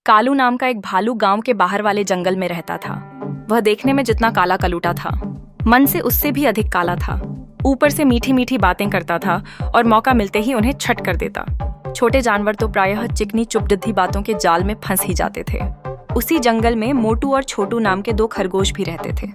कालू नाम का एक भालू गांव के बाहर वाले जंगल में रहता था। वह देखने में जितना काला कलूटा था, मन से उससे भी अधिक काला था। ऊपर से मीठी मीठी बातें करता था और मौका मिलते ही उन्हें छट कर देता। छोटे जानवर तो प्रायः चिकनी चुपडिद्धी बातों के जाल में फंस ही जाते थे। उसी जंगल में मोटू और छोटू नाम के दो खरगोश भी रहते थे।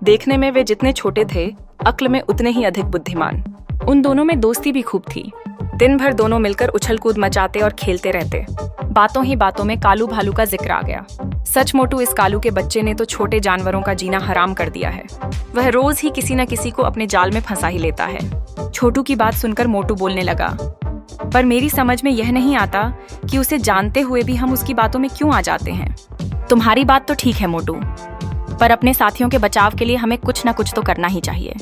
देखने में वे जितने छोटे थे, अक्ल में उतने ही अधिक बुद्धिमान। उन दोनों में दोस्ती भी खूब थी। दिन भर दोनों मिलकर उछल कूद मचाते और खेलते रहते। बातों ही बातों में कालू भालू का जिक्र आ गया। सच मोटू, इस कालू के बच्चे ने तो छोटे जानवरों का जीना हराम कर दिया है। वह रोज ही किसी न किसी को अपने जाल में फंसा ही लेता है। छोटू की बात सुनकर मोटू बोलने लगा, पर मेरी समझ में यह नहीं आता कि उसे जानते हुए भी हम उसकी बातों में क्यों आ जाते हैं। तुम्हारी बात तो ठीक है मोटू, पर अपने साथियों के बचाव के लिए हमें कुछ न कुछ तो करना ही चाहिए।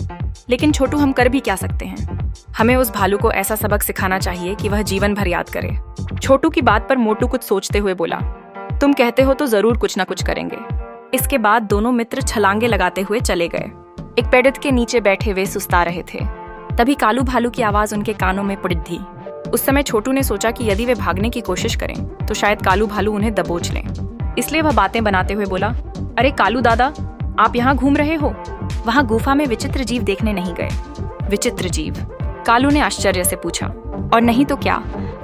लेकिन छोटू, हम कर भी क्या सकते हैं? हमें उस भालू को ऐसा सबक सिखाना चाहिए कि वह जीवन भर याद करे। छोटू की बात पर मोटू कुछ सोचते हुए बोला, तुम कहते हो तो जरूर कुछ न कुछ करेंगे। इसके बाद दोनों मित्र छलांगे लगाते हुए चले गए। एक पेड़ के नीचे बैठे वे सुस्ता रहे थे। तभी कालू भालू की आवाज उनके कानों में पड़ी। उस समय छोटू ने सोचा कि यदि वे भागने की कोशिश करें तो शायद कालू भालू उन्हें दबोच लें। इसलिए वह बातें बनाते हुए बोला, अरे कालू दादा, आप यहाँ घूम रहे हो? वहाँ गुफा में विचित्र जीव देखने नहीं गए? विचित्र जीव? कालू ने आश्चर्य से पूछा। और नहीं तो क्या,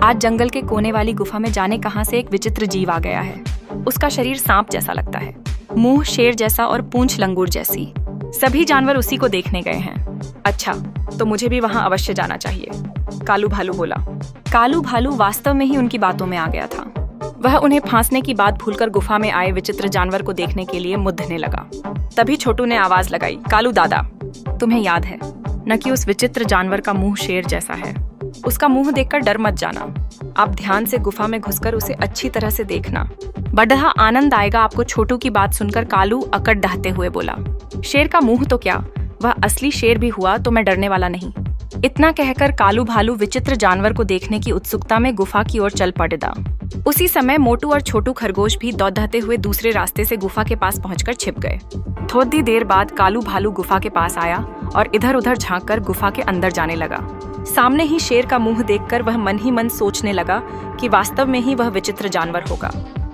आज जंगल के कोने वाली गुफा में जाने कहां से एक विचित्र जीव आ गया है। उसका शरीर सांप जैसा लगता है, मुंह शेर जैसा और पूंछ लंगूर जैसी। सभी जानवर उसी को देखने गए हैं। अच्छा, तो मुझे भी वहां अवश्य जाना चाहिए, कालू भालू बोला। कालू भालू वास्तव में ही उनकी बातों में आ गया था। वह उन्हें फांसने की बात भूलकर गुफा में आए विचित्र जानवर को देखने के लिए मुद्दने लगा। तभी छोटू ने आवाज लगाई, कालू दादा, तुम्हें याद है न कि उस विचित्र जानवर का मुंह शेर जैसा है? उसका मुंह देखकर डर मत जाना। आप ध्यान से गुफा में घुसकर उसे अच्छी तरह से देखना। बड़ा आनंद आएगा आपको। छोटू की बात सुनकर कालू अकड़ डहते हुए बोला, शेर का मुंह तो क्या, वह असली शेर भी हुआ तो मैं डरने वाला नहीं। इतना कहकर कालू भालू विचित्र जानवर को देखने की उत्सुकता में गुफा की ओर चल पड़ा। उसी समय मोटू और छोटू खरगोश भी दौड़ते हुए दूसरे रास्ते से गुफा के पास पहुंचकर छिप गए। थोड़ी देर बाद कालू भालू गुफा के पास आया और इधर उधर झांककर गुफा के अंदर जाने लगा। सामने ही शेर का मुंह देखकर वह मन ही मन सोचने लगा कि वास्तव में ही वह विचित्र जानवर होगा।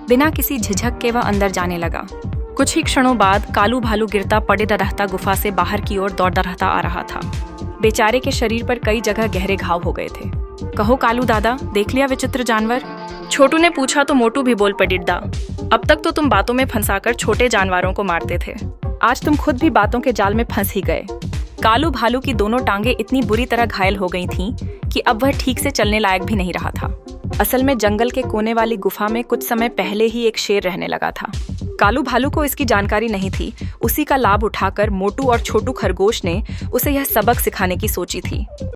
बिना किसी झिझक के वह अंदर जाने लगा। कुछ ही क्षणों बाद कालू भालू गिरता पड़े रहता गुफा से बाहर की ओर दौड़ता रहता आ रहा था। बेचारे के शरीर पर कई जगह गहरे घाव हो गए थे। कहो कालू दादा, देख लिया विचित्र जानवर? छोटू ने पूछा तो मोटू भी बोल पड़िड्डा, अब तक तो तुम बातों में फंसाकर छोटे जानवरों को मारते थे, आज तुम खुद भी बातों के जाल में फंस ही गए। कालू भालू की दोनों टांगे इतनी बुरी तरह घायल हो गई थीं कि अब वह ठीक से चलने लायक भी नहीं रहा था। असल में जंगल के कोने वाली गुफा में कुछ समय पहले ही एक शेर रहने लगा था। कालू भालू को इसकी जानकारी नहीं थी। उसी का लाभ उठाकर मोटू और छोटू खरगोश ने उसे यह सबक सिखाने की सोची थी।